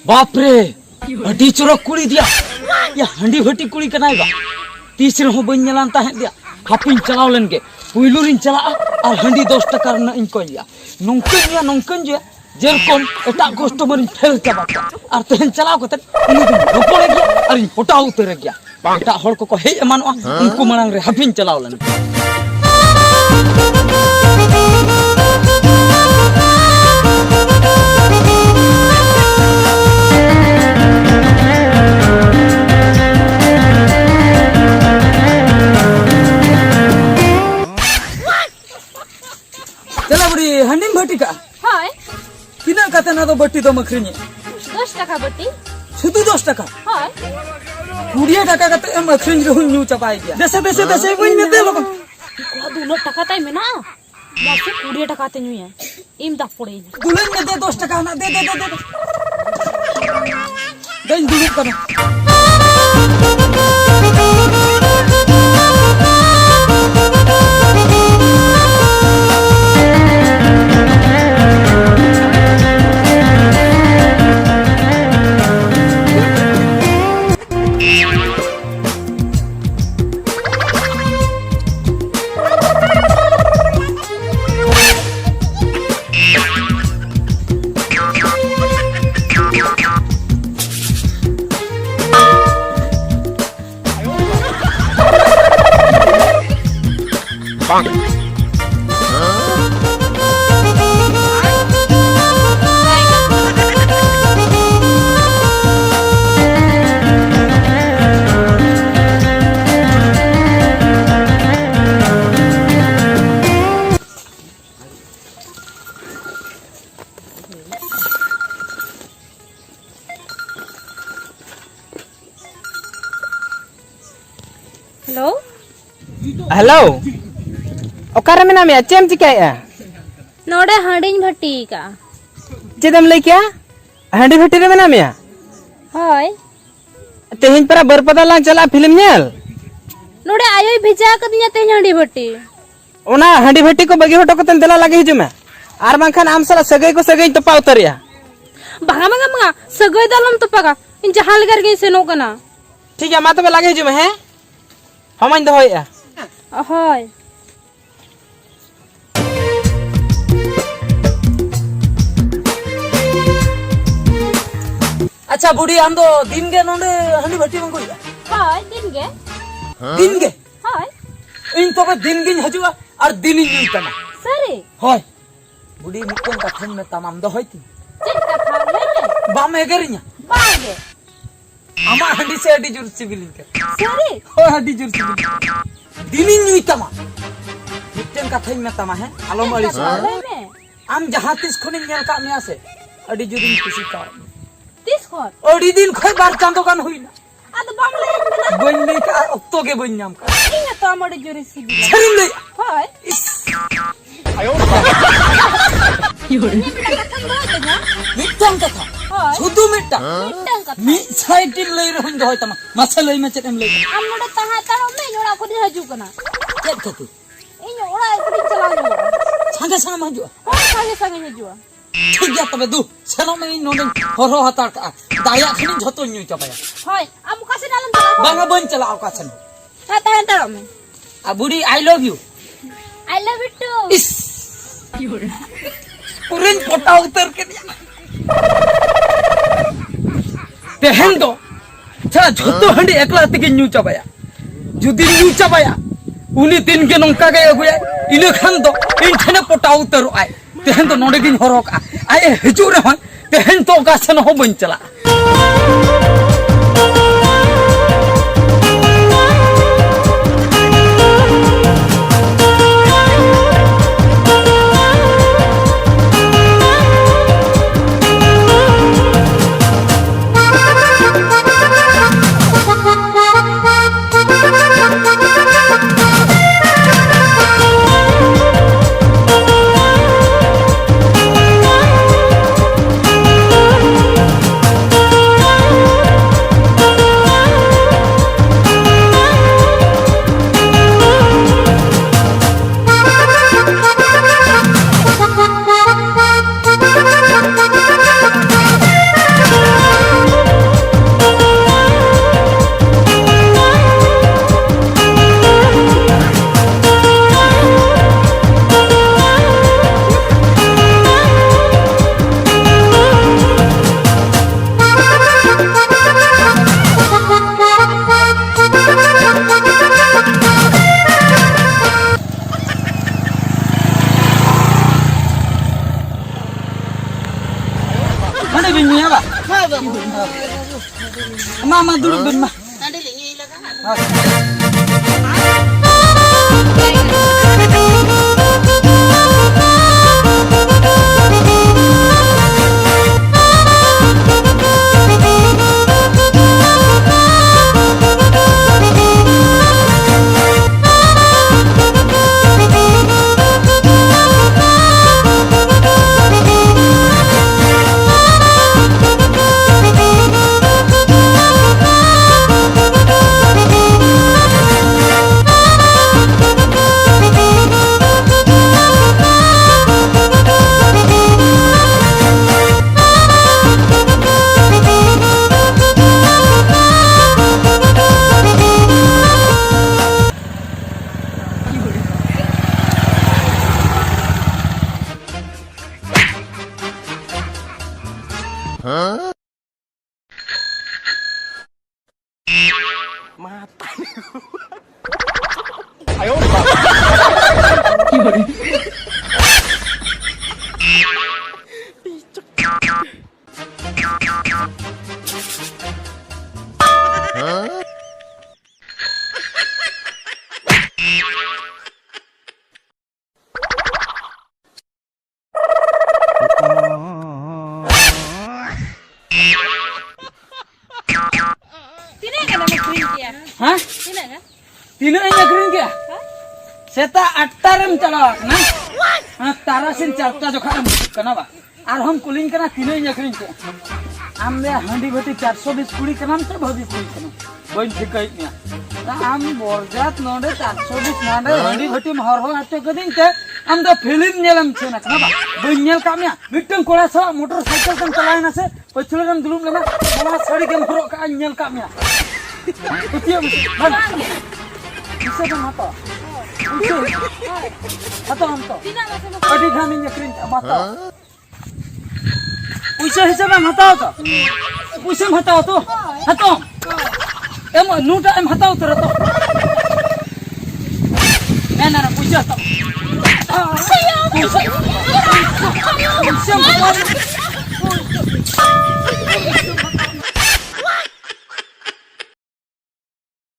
बाप रे अडी चोरक कुड़ी दिया या हंडी भटी कुड़ी कनाय बा तीस रहो बन नेलान ताहे दिया हापिन चलाव लेन के पुइलू रिन चला और हंडी 10 टका रना इन को लिया नोंकन जे जेरकम एटा कस्टमर फेल चाबा और तेहन चलाव कते उनी रोपड़े गया और होटा उतर गया एटा हड़ को हे एमानवा उनको मांग रे हापिन चलाव लेन हंडी भट्टी का हाय किना कते ना तो बट्टी तो मखरीनी 10 टका बट्टी शुद्ध 10 टका हाय 20 टका कते मखरीन रहु न्यू चपाई गया देसे कोई में दे लोग को 2 टका ताई में ना मासे 20 टका ते न्यू है इम दा पड़े दुलन में दे 10 टका ना दे दुलन करो हेलो हेलो ओकारे में नाम चेम चिकाया नोडे हंडिन भट्टी का चेदम लई क्या हंडी भट्टी रे में नाम हाय तेहिन पर बरपदा लांग चला फिल्म नेल नोडे आयो भेजा कदिया ते हंडी भट्टी ओना हंडी भट्टी को बगी हटो कतन देला लागे हिजु में आर बांखान आम साला सगई को सगई तो पाउतरिया भागा सगई दलम तो पगा इन जहां लगर गई से नो कना ठीक है मा तो लागे हिजु में है हमन दो होया हाय अच्छा बुढ़ी हम तो दिन के नोंडे हंडी भट्टी में कोई हाय दिन के हाय इन तो दिन गिन हजुआ और दिन इन तमा सरे हाय बुढ़ी मिटन का ठन में तमाम दो होती चेक का खा ले बा में गरिया बागे आमा हंडी से हड्डी जुर सिविलिंग के सरे हो हड्डी जुर सिविलिंग दिन इन तमा मिटन का ठन में तमा है आलम वाली से आम जहां तिस खनिन नेल का में आसे हड्डी जुरिन खुशी का 30 खर ओडी दिन खय बार चांदो कान होइना आद बामले बन नहीं का अक्तो के बन नाम का इने तो हमरे जोरी सिबी छरिन ले हाय आयो योरे मिटन का था हाय शुद्ध मिटा मिटन का मी साइड ले रहन दो तमा माछा लई में चेम ले हम नोडे तहा तारो में नोडा को दे हजू कना चेक कते इन ओड़ा इकड़ी चला लो संगे संगे मजो संगे संगे हजू ठीक गया तबे दू सेनो में नोने हरो हता का दाया खनि झतो न्यू चपाया हाय हम कासे नालम चला बांगा बन चलाओ का छन ता ताहा तारो में आ बुढ़ी आई लव यू टू इस पुरिन फोटा उतर के तेहन दो छा झतो हंडी एकला तके न्यू चपाया जुदी न्यू चपाया उनी तीन के नंका के अगुया इने खान दो इन ठने फोटा उतर आय तेहन तो नोडे गिन हरक आए हिजु रे तेहन तो का छन हो बन चला Handi bin ya ba? Mama dulu bin mah. Hah? Tino yang nyakirin kia? Seta attaram chalawak na? Tarasin charta jokha kenapa? Arham kuling kana tino yang nyakirin kia. Amre handi bati 420 kudi kanam se bhadi kudi kanam. Boin thikai nya. Am borjat node 420 nade handi bati mahar ho acho kadin ke am do film nyelam chena kenapa? Boin nyel kamya mitang kora sa motorcycle kan chalain ase pachhulam dulum lena mala sari kem horok ka nyel kamya. Kutia bang. Bisa bang mata. Atau hanto. Adi kami nyakirin mata. Uisa hisab em hatao to. Uisa em hatao to. Hato. Em nuta em hatao to rato. Nana uisa to. Uisa. Uisa.